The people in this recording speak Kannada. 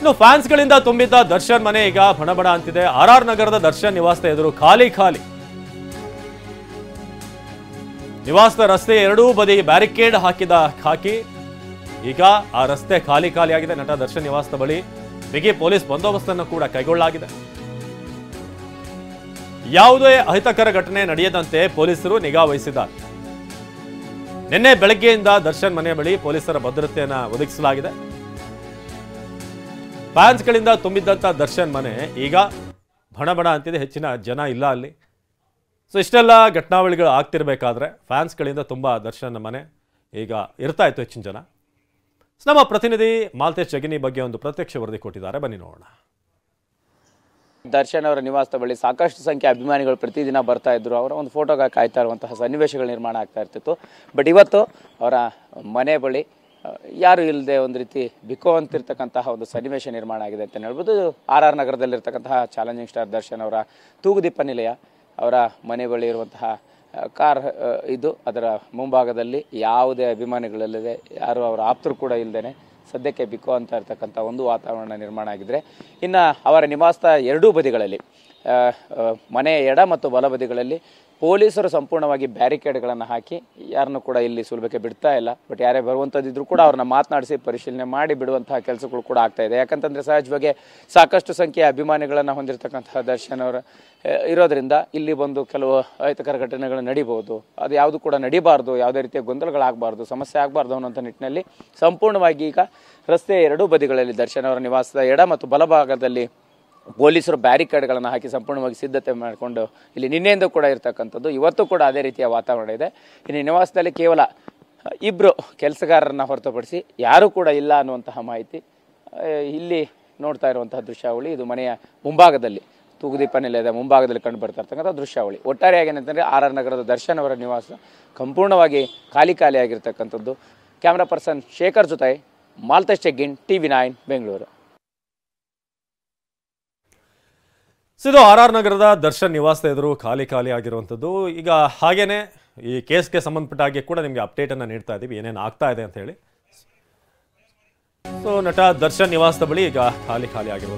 ಇನ್ನು ಫ್ಯಾನ್ಸ್ಗಳಿಂದ ತುಂಬಿದ್ದ ದರ್ಶನ್ ಮನೆ ಈಗ ಬಣಬಣ ಅಂತಿದೆ. ಆರ್ ನಗರದ ದರ್ಶನ್ ನಿವಾಸದ ಎದುರು ಖಾಲಿ ನಿವಾಸದ ರಸ್ತೆ ಎರಡೂ ಬದಿ ಬ್ಯಾರಿಕೇಡ್ ಹಾಕಿ ಈಗ ಆ ರಸ್ತೆ ಖಾಲಿ ಆಗಿದೆ. ನಟ ದರ್ಶನ್ ನಿವಾಸದ ಬಳಿ ಬಿಗಿ ಪೊಲೀಸ್ ಬಂದೋಬಸ್ತನ್ನು ಕೂಡ ಕೈಗೊಳ್ಳಲಾಗಿದೆ. ಯಾವುದೇ ಅಹಿತಕರ ಘಟನೆ ನಡೆಯದಂತೆ ಪೊಲೀಸರು ನಿಗಾ ವಹಿಸಿದ್ದಾರೆ. ನಿನ್ನೆ ಬೆಳಗ್ಗೆಯಿಂದ ದರ್ಶನ್ ಮನೆ ಬಳಿ ಪೊಲೀಸರ ಭದ್ರತೆಯನ್ನು ಒದಗಿಸಲಾಗಿದೆ. ಫ್ಯಾನ್ಸ್ಗಳಿಂದ ತುಂಬಿದ್ದಂಥ ದರ್ಶನ್ ಮನೆ ಈಗ ಬಣ ಅಂತಿದೆ. ಹೆಚ್ಚಿನ ಜನ ಇಲ್ಲ ಅಲ್ಲಿ. ಸೊ ಇಷ್ಟೆಲ್ಲ ಘಟನಾವಳಿಗಳು ಆಗ್ತಿರ್ಬೇಕಾದ್ರೆ ಫ್ಯಾನ್ಸ್ಗಳಿಂದ ತುಂಬ ದರ್ಶನ್ ಮನೆ ಈಗ ಇರ್ತಾ ಇತ್ತು ಹೆಚ್ಚಿನ ಜನ. ನಮ್ಮ ಪ್ರತಿನಿಧಿ ಮಾಲ್ತೇಶ್ ಜಗಿನಿ ಬಗ್ಗೆ ಒಂದು ಪ್ರತ್ಯಕ್ಷ ವರದಿ ಕೊಟ್ಟಿದ್ದಾರೆ, ಬನ್ನಿ ನೋಡೋಣ. ದರ್ಶನ್ ಅವರ ನಿವಾಸದ ಬಳಿ ಸಾಕಷ್ಟು ಸಂಖ್ಯೆ ಅಭಿಮಾನಿಗಳು ಪ್ರತಿದಿನ ಬರ್ತಾ ಇದ್ರು. ಅವರ ಒಂದು ಫೋಟೋಗೆ ಕಾಯ್ತಾ ಇರುವಂತಹ ಸನ್ನಿವೇಶಗಳು ನಿರ್ಮಾಣ ಆಗ್ತಾ ಇರ್ತಿತ್ತು. ಬಟ್ ಇವತ್ತು ಅವರ ಮನೆ ಬಳಿ ಯಾರು ಇಲ್ಲದೆ ಒಂದು ರೀತಿ ಬಿಕ್ಕುವಂತಿರ್ತಕ್ಕಂತಹ ಒಂದು ಸನ್ನಿವೇಶ ನಿರ್ಮಾಣ ಆಗಿದೆ ಅಂತ ಹೇಳ್ಬೋದು. ಆರ್ ನಗರದಲ್ಲಿರ್ತಕ್ಕಂತಹ ಚಾಲೆಂಜಿಂಗ್ ಸ್ಟಾರ್ ದರ್ಶನ್ ಅವರ ತೂಗುದೀಪ ನಿಲಯ ಅವರ ಮನೆ ಬಳಿ ಇರುವಂತಹ ಕಾರ್ ಇದು, ಅದರ ಮುಂಭಾಗದಲ್ಲಿ ಯಾವುದೇ ಅಭಿಮಾನಿಗಳಿಲ್ಲದೆ ಯಾರು ಅವರ ಆಪ್ತರು ಕೂಡ ಇಲ್ಲದೇನೆ ಸದ್ಯಕ್ಕೆ ಬಿಕ್ಕೋ ಅಂತ ಇರ್ತಕ್ಕಂಥ ಒಂದು ವಾತಾವರಣ ನಿರ್ಮಾಣ ಆಗಿದ್ರೆ, ಇನ್ನು ಅವರ ನಿವಾಸದ ಎರಡೂ ಬದಿಗಳಲ್ಲಿ ಮನೆಯ ಎಡ ಮತ್ತು ಬಲ ಬದಿಗಳಲ್ಲಿ ಪೊಲೀಸರು ಸಂಪೂರ್ಣವಾಗಿ ಬ್ಯಾರಿಕೇಡ್ಗಳನ್ನು ಹಾಕಿ ಯಾರನ್ನು ಕೂಡ ಇಲ್ಲಿ ಸುಲಭಕ್ಕೆ ಬಿಡ್ತಾ ಇಲ್ಲ. ಬಟ್ ಯಾರೇ ಬರುವಂಥದ್ದಿದ್ರು ಕೂಡ ಅವ್ರನ್ನ ಮಾತನಾಡಿಸಿ ಪರಿಶೀಲನೆ ಮಾಡಿ ಬಿಡುವಂತಹ ಕೆಲಸಗಳು ಕೂಡ ಆಗ್ತಾ ಇದೆ. ಯಾಕಂತಂದರೆ ಸಹಜವಾಗಿ ಸಾಕಷ್ಟು ಸಂಖ್ಯೆಯ ಅಭಿಮಾನಿಗಳನ್ನು ಹೊಂದಿರತಕ್ಕಂತಹ ದರ್ಶನ್ ಅವರ ಇರೋದ್ರಿಂದ ಇಲ್ಲಿ ಬಂದು ಕೆಲವು ಅಹಿತಕರ ಘಟನೆಗಳು ನಡೀಬಹುದು. ಅದು ಯಾವುದು ಕೂಡ ನಡೀಬಾರ್ದು, ಯಾವುದೇ ರೀತಿಯ ಗೊಂದಲಗಳಾಗಬಾರ್ದು, ಸಮಸ್ಯೆ ಆಗಬಾರ್ದು ಅನ್ನೋಂಥ ನಿಟ್ಟಿನಲ್ಲಿ ಸಂಪೂರ್ಣವಾಗಿ ಈಗ ರಸ್ತೆಯ ಎರಡೂ ಬದಿಗಳಲ್ಲಿ ದರ್ಶನ್ ಅವರ ನಿವಾಸದ ಎಡ ಮತ್ತು ಬಲಭಾಗದಲ್ಲಿ ಪೊಲೀಸರು ಬ್ಯಾರಿಕೇಡ್ಗಳನ್ನು ಹಾಕಿ ಸಂಪೂರ್ಣವಾಗಿ ಸಿದ್ಧತೆ ಮಾಡಿಕೊಂಡು ಇಲ್ಲಿ ನಿನ್ನೆಯಿಂದ ಕೂಡ ಇರ್ತಕ್ಕಂಥದ್ದು. ಇವತ್ತು ಕೂಡ ಅದೇ ರೀತಿಯ ವಾತಾವರಣ ಇದೆ. ಇನ್ನು ನಿವಾಸದಲ್ಲಿ ಕೇವಲ ಇಬ್ಬರು ಕೆಲಸಗಾರರನ್ನ ಹೊರತುಪಡಿಸಿ ಯಾರೂ ಕೂಡ ಇಲ್ಲ ಅನ್ನುವಂತಹ ಮಾಹಿತಿ ಇಲ್ಲಿ ನೋಡ್ತಾ ಇರುವಂತಹ ದೃಶ್ಯಾವಳಿ. ಇದು ಮನೆಯ ಮುಂಭಾಗದಲ್ಲಿ ತೂಗುದೀಪ ನಿಲಯದ ಮುಂಭಾಗದಲ್ಲಿ ಕಂಡು ಬರ್ತಾ ಇರ್ತಕ್ಕಂಥ ದೃಶ್ಯಾವಳಿ. ಒಟ್ಟಾರೆಯಾಗಿ ಏನಂತಂದರೆ ಆರ್ ನಗರದ ದರ್ಶನ್ ಅವರ ನಿವಾಸ ಸಂಪೂರ್ಣವಾಗಿ ಖಾಲಿಯಾಗಿರ್ತಕ್ಕಂಥದ್ದು. ಕ್ಯಾಮ್ರಾ ಪರ್ಸನ್ ಶೇಖರ್ ಜೊತೆ ಮಾಲ್ತೇಶ್ ಜಗ್ಗಿನ್, TV9 ಬೆಂಗಳೂರು. ಇದು ಆರ್ ನಗರದ ದರ್ಶನ್ ನಿವಾಸದ ಎದುರು ಖಾಲಿ ಆಗಿರುವಂಥದ್ದು. ಈಗ ಹಾಗೇನೆ ಈ ಕೇಸ್ಗೆ ಸಂಬಂಧಪಟ್ಟ ಹಾಗೆ ಕೂಡ ನಿಮಗೆ ಅಪ್ಡೇಟನ್ನು ನೀಡ್ತಾ ಇದ್ದೀವಿ, ಏನೇನು ಆಗ್ತಾ ಇದೆ ಅಂತ ಹೇಳಿ. ಸೊ ನಟ ದರ್ಶನ್ ನಿವಾಸದ ಬಳಿ ಈಗ ಖಾಲಿ ಆಗಿರುವಂಥದ್ದು.